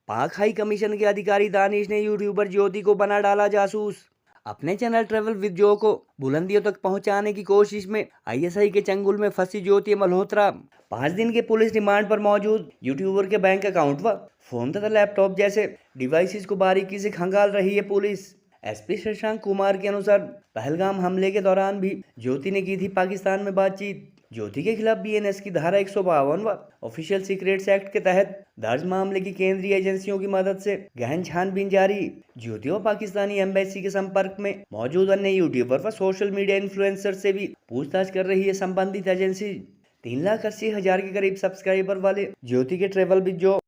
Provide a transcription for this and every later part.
पाक high commission के अधिकारी दानिश ने यूट्यूबर ज्योति को बना डाला जासूस। अपने चैनल ट्रैवल विद जो को बुलंदियों तक पहुंचाने की कोशिश में आईएसआई के चंगुल में फंसी ज्योति मल्होत्रा 5 दिन के पुलिस रिमांड पर मौजूद यूट्यूबर के बैंक अकाउंट व फोन तथा लैपटॉप जैसे डिवाइसेस को बारीकी से खंगाल रही है पुलिस। एसपी शशांक कुमार के अनुसार पहलगाम हमले के दौरान भी ज्योति ने की थी पाकिस्तान में बातचीत। ज्योति के खिलाफ बीएनएस की धारा 152 व ऑफिशियल सीक्रेट्स एक्ट के तहत दर्ज मामले की केंद्रीय एजेंसियों की मदद से गहन छानबीन जारी। ज्योति और पाकिस्तानी एम्बेसी के संपर्क में मौजूद अन्य यूट्यूबर व सोशल मीडिया इन्फ्लुएंसर से भी पूछताछ कर रही है संबंधित एजेंसी। 3,80,000 के करीब सब्सक्राइबर वाले ज्योति के ट्रैवल विद जो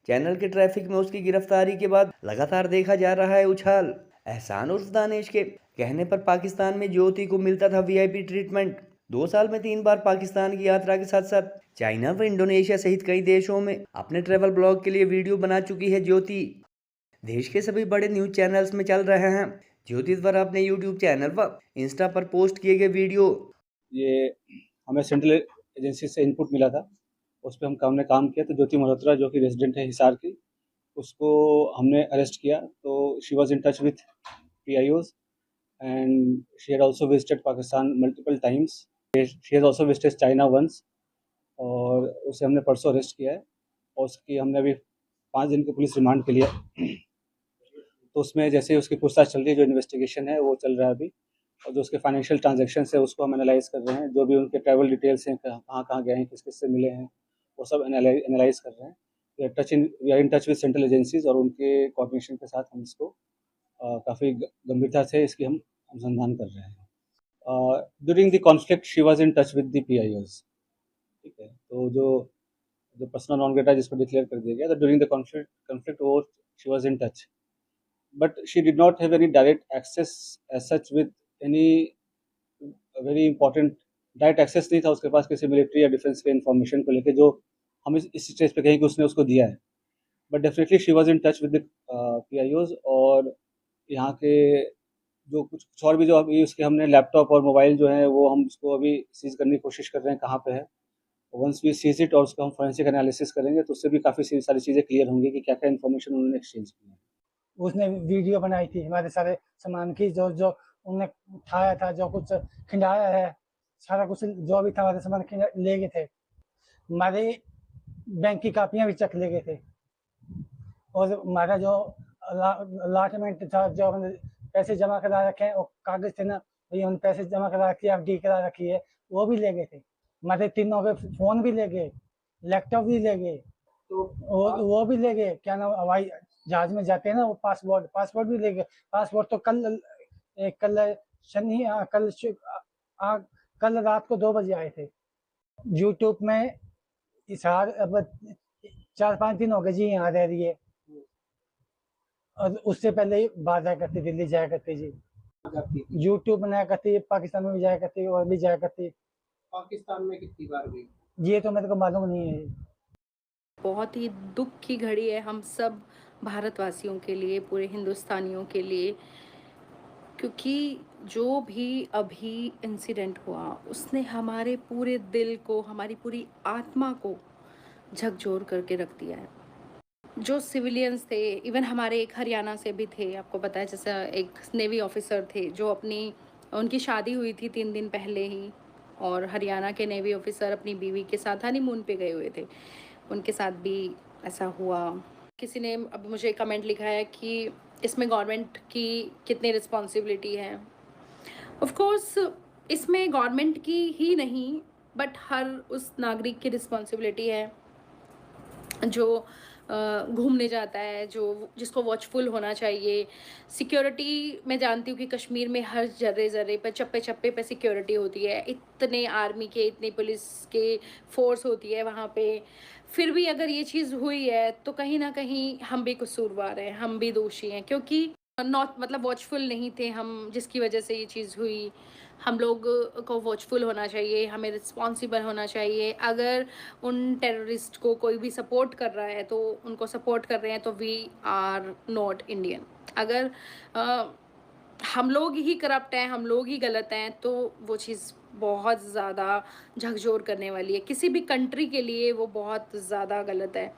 चैनल के ट्रैफिक में उसकी गिरफ्तारी के बाद लगातार देखा जा रहा है उछाल। एहसान उर्फ दानिश के कहने पर पाकिस्तान में ज्योति को मिलता था वीआईपी ट्रीटमेंट। 2 साल में 3 बार पाकिस्तान की यात्रा के साथ साथ चाइना व इंडोनेशिया सहित कई देशों में अपने ट्रैवल ब्लॉग के लिए वीडियो बना चुकी है ज्योति। देश के सभी बड़े न्यूज चैनल्स में चल रहे हैं ज्योति द्वारा अपने यूट्यूब चैनल व इंस्टा पर पोस्ट किए गए वीडियो। ये हमें सेंट्रल एजेंसी से इनपुट मिला था, उस पर हमने काम किया। तो ज्योति मल्होत्रा जो कि रेजिडेंट है हिसार की, उसको हमने अरेस्ट किया। तो she was in touch with PIOs and she had also visited Pakistan multiple times. She has also visited China once और उसे हमने परसों अरेस्ट किया है और उसकी हमने अभी 5 दिन के पुलिस रिमांड के लिए। तो उसमें जैसे उसकी पूछताछ चल रही है, जो इन्वेस्टिगेशन है वो चल रहा है अभी, और जो उसके फाइनेंशियल ट्रांजैक्शन है उसको हम एनालाइज कर रहे हैं। जो भी उनके ट्रैवल डिटेल्स हैं, कहाँ कहाँ गए हैं, किस किस से मिले हैं, वो सब एनालाइज कर रहे हैं। We are in touch with central agencies और उनके कोऑर्डिनेशन के साथ हम इसको काफ़ी गंभीरता से इसकी हम अनुसंधान कर रहे हैं। During the conflict she was in touch with the PIOs, ठीक है। तो जो पर्सनल नॉन ग्रेटा जिसको डिक्लेयर कर दिया गया, तो ड्यूरिंग द कॉन्फ्लिक्ट वो she was in touch, but she did not have any direct access as such with any very important. Direct access नहीं था उसके पास किसी मिलिट्री या डिफेंस के इन्फॉर्मेशन को लेकर, जो हम इस स्टेज पे कहें कि उसने उसको दिया है। But definitely she was in touch with the PIOs। और यहाँ के जो कुछ और भी जो अभी उसके हमने लैपटॉप और मोबाइल जो है वो हम उसको अभी सीज करने की कोशिश कर रहे हैं कहाँ पे है। वंस वी सीज इट और उसका हम फोरेंसिक एनालिसिस करेंगे तो उससे भी काफ़ी सारी चीज़ें क्लियर होंगी कि क्या क्या इन्फॉर्मेशन उन्होंने एक्सचेंज की है। उसने वीडियो बनाई थी हमारे सारे सामान की, जो जो उन्होंने उठाया था, जो कुछ खिंडाया है, सारा कुछ जो भी था हमारे सामान ले गए थे। हमारे बैंक की कापियां भी चेक ले गए थे और हमारा जो अलॉटमेंट था, जो हमने पैसे जमा करा रखे हैं, वो कागज थे ना, भैया हमने पैसे जमा करा रखी है, FD करा रखी है, वो भी ले गए थे। हमारे तीनों के फोन भी ले गए, लैपटॉप भी ले गए, तो वो भी ले गए। क्या नाम, हवाई जहाज में जाते हैं ना, वो पासपोर्ट भी ले गए। पासपोर्ट तो कल शनि कल रात को 2 बजे आए थे। यूट्यूब में इशार अब 4-5 दिन हो गए जी यहाँ रह रही है, और उससे पहले बाहर जाया करती, दिल्ली जाया करती जी। यूट्यूब बनाया करती, पाकिस्तान में भी जाया करती और भी जाया करती। पाकिस्तान में कितनी बार गई? ये तो मेरे को मालूम नहीं है। बहुत ही दुख की घड़ी है हम सब भारतवासियों के लिए, पूरे हिंदुस्तानियों के लिए, क्योंकि जो भी अभी इंसिडेंट हुआ उसने हमारे पूरे दिल को, हमारी पूरी आत्मा को झकझोर करके रख दिया है। जो सिविलियंस थे, इवन हमारे एक हरियाणा से भी थे, आपको पता है, जैसा एक नेवी ऑफिसर थे जो उनकी शादी हुई थी 3 दिन पहले ही, और हरियाणा के नेवी ऑफिसर अपनी बीवी के साथ हनीमून पे गए हुए थे, उनके साथ भी ऐसा हुआ। किसी ने अब मुझे कमेंट लिखा है कि इसमें गवर्नमेंट की कितनी रिस्पॉन्सिबिलिटी है। ऑफ कोर्स इसमें गवर्नमेंट की ही नहीं, बट हर उस नागरिक की रिस्पॉन्सिबिलिटी है जो घूमने जाता है, जिसको वॉचफुल होना चाहिए। सिक्योरिटी मैं जानती हूँ कि कश्मीर में हर जर्रे जर्रे पर, चप्पे चप्पे पे सिक्योरिटी होती है, इतने आर्मी के, इतनी पुलिस के फोर्स होती है वहाँ पे। फिर भी अगर ये चीज़ हुई है तो कहीं ना कहीं हम भी कसूरवार हैं, हम भी दोषी हैं, क्योंकि मतलब वॉचफुल नहीं थे हम, जिसकी वजह से ये चीज़ हुई। हम लोग को वॉचफुल होना चाहिए, हमें रिस्पॉन्सिबल होना चाहिए। अगर उन टेररिस्ट को कोई भी सपोर्ट कर रहा है तो उनको सपोर्ट कर रहे हैं तो वी आर नॉट इंडियन। अगर हम लोग ही करप्ट हैं, हम लोग ही गलत हैं, तो वो चीज़ बहुत ज़्यादा झकझोर करने वाली है। किसी भी कंट्री के लिए वो बहुत ज़्यादा गलत है।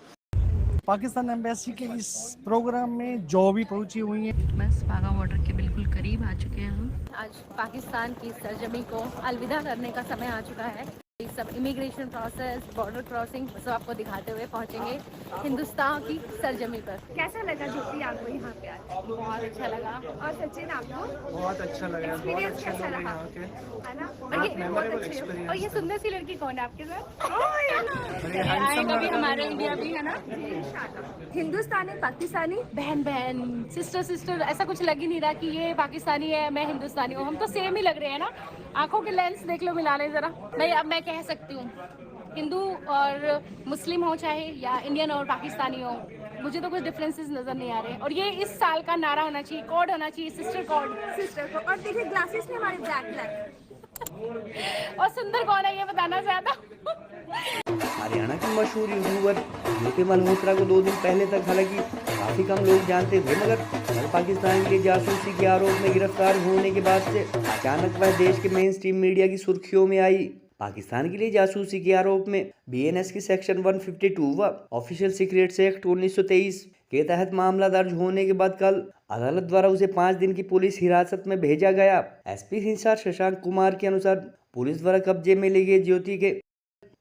पाकिस्तान एम्बेसी के इस प्रोग्राम में जो भी पहुंची हुई हैं। बस वाघा बॉर्डर के बिल्कुल करीब आ चुके हैं हम। आज पाकिस्तान की सरजमी को अलविदा करने का समय आ चुका है। ये सब इमिग्रेशन प्रोसेस, बॉर्डर क्रॉसिंग सब आपको दिखाते हुए पहुंचेंगे हिंदुस्तान की सरजमी पर। कैसा लगा ज्योति आपको यहाँ पे आज? बहुत अच्छा लगा। और सचिन आपको? बहुत अच्छा लगा, बहुत एक्सपीरियंस अच्छे कैसा लोग हैं रहा? यहाँ के। है ना? बहुत ये मेमोरेबल अच्छे हो। एक्सपीरियंस। और ये सुंदर सी लड़की कौन है आपके साथ? आएगा भी हमारे इंडिया भी, है ना? हिंदुस्तानी पाकिस्तानी बहन बहन, सिस्टर सिस्टर, ऐसा कुछ लग ही नहीं रहा कि ये पाकिस्तानी है मैं हिंदुस्तानी हूँ। हम तो सेम ही लग रहे हैं ना। आंखों के लेंस देख लो, मिला ले जरा। अब मैं कह सकती हूँ हिंदू और मुस्लिम हो चाहे या इंडियन और पाकिस्तानी हो, मुझे तो कुछ डिफरेंसेस नजर नहीं आ रहे। और ये इस साल का नारा होना चाहिए, कोड होना चाहिए, सिस्टर कोड। सिस्टर को। और देखिए ग्लासेस में हमारे ब्लैक ब्लैक। और सुंदर कौन है ये बताना चाहता। हरियाणा की मशहूर यूट्यूबर ज्योति मल्होत्रा को 2 दिन पहले तक हालांकि काफी कम लोग जानते थे, मगर कल पाकिस्तान के लिए जासूसी के आरोप में गिरफ्तार होने के बाद से अचानक वह देश के मेन स्ट्रीम मीडिया की सुर्खियों में आई। पाकिस्तान के लिए जासूसी के आरोप में बीएनएस की सेक्शन 152 व ऑफिशियल सीक्रेट्स एक्ट 1923 के तहत मामला दर्ज होने के बाद कल अदालत द्वारा उसे 5 दिन की पुलिस हिरासत में भेजा गया। एसपी हिंसा शशांक कुमार के अनुसार पुलिस द्वारा कब्जे में ली गई ज्योति के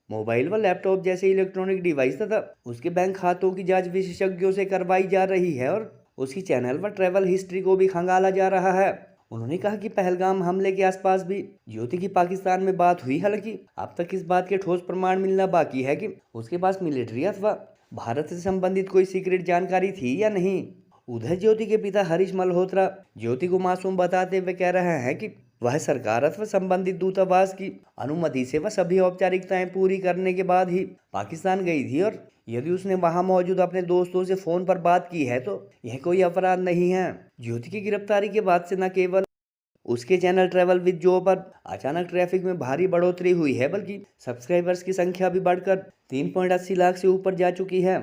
मोबाइल व लैपटॉप जैसे इलेक्ट्रॉनिक डिवाइस तथा उसके बैंक खातों की जांच विशेषज्ञों से करवाई जा रही है और उसकी चैनल व ट्रैवल हिस्ट्री को भी खंगाला जा रहा है। उन्होंने कहा कि पहलगाम हमले के आसपास भी ज्योति की पाकिस्तान में बात हुई, हालांकि अब तक इस बात के ठोस प्रमाण मिलना बाकी है कि उसके पास मिलिट्री अथवा भारत से संबंधित कोई सीक्रेट जानकारी थी या नहीं। उधर ज्योति के पिता हरीश मल्होत्रा ज्योति को मासूम बताते हुए कह रहे हैं कि वह सरकार अथवा संबंधित दूतावास की अनुमति से वह सभी औपचारिकताएं पूरी करने के बाद ही पाकिस्तान गई थी और यदि उसने वहां मौजूद अपने दोस्तों से फोन पर बात की है तो यह कोई अपराध नहीं है। ज्योति की गिरफ्तारी के बाद से न केवल उसके चैनल ट्रैवल विद जो पर अचानक ट्रैफिक में भारी बढ़ोतरी हुई है, बल्कि सब्सक्राइबर्स की संख्या भी बढ़कर 3.80 लाख से ऊपर जा चुकी है।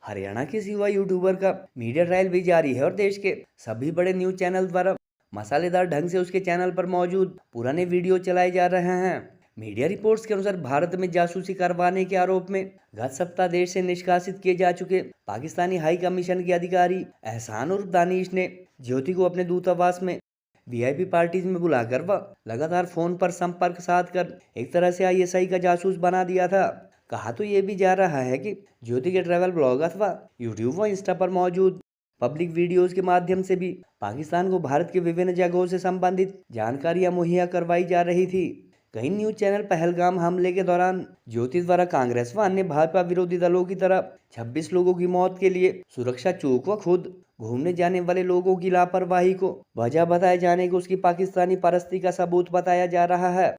हरियाणा के युवा यूट्यूबर का मीडिया ट्रायल भी जारी है और देश के सभी बड़े न्यूज चैनल द्वारा मसालेदार ढंग से उसके चैनल पर मौजूद पुराने वीडियो चलाए जा रहे हैं। मीडिया रिपोर्ट्स के अनुसार भारत में जासूसी करवाने के आरोप में गत सप्ताह देश से निष्कासित किए जा चुके पाकिस्तानी हाई कमीशन के अधिकारी एहसान उर्फ दानिश ने ज्योति को अपने दूतावास में वीआईपी पार्टीज में बुलाकर व लगातार फोन पर संपर्क साध कर एक तरह से आईएसआई का जासूस बना दिया था। कहा तो ये भी जा रहा है कि ज्योति के ट्रैवल ब्लॉग अथवा यूट्यूब व इंस्टा पर मौजूद पब्लिक वीडियोस के माध्यम से भी पाकिस्तान को भारत के विभिन्न जगहों से संबंधित जानकारियां मुहैया करवाई जा रही थी। कई न्यूज चैनल पहलगाम हमले के दौरान ज्योति द्वारा कांग्रेस व अन्य भाजपा विरोधी दलों की तरह 26 लोगों की मौत के लिए सुरक्षा चूक व खुद घूमने जाने वाले लोगों की लापरवाही को वजह बताए जाने को उसकी पाकिस्तानी परस्ती का सबूत बताया जा रहा है।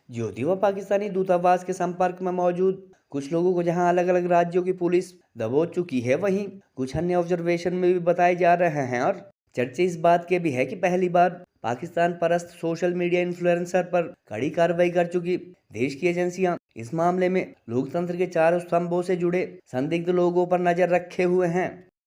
ज्योति व पाकिस्तानी दूतावास के संपर्क में मौजूद कुछ लोगों को जहां अलग अलग राज्यों की पुलिस दबोच चुकी है, वहीं कुछ अन्य ऑब्जर्वेशन में भी बताए जा रहे हैं और चर्चे इस बात के भी है कि पहली बार पाकिस्तान परस्त सोशल मीडिया इन्फ्लुएंसर पर कड़ी कार्रवाई कर चुकी देश की एजेंसियां इस मामले में लोकतंत्र के 4 स्तंभों से जुड़े संदिग्ध लोगों पर नजर रखे हुए हैं।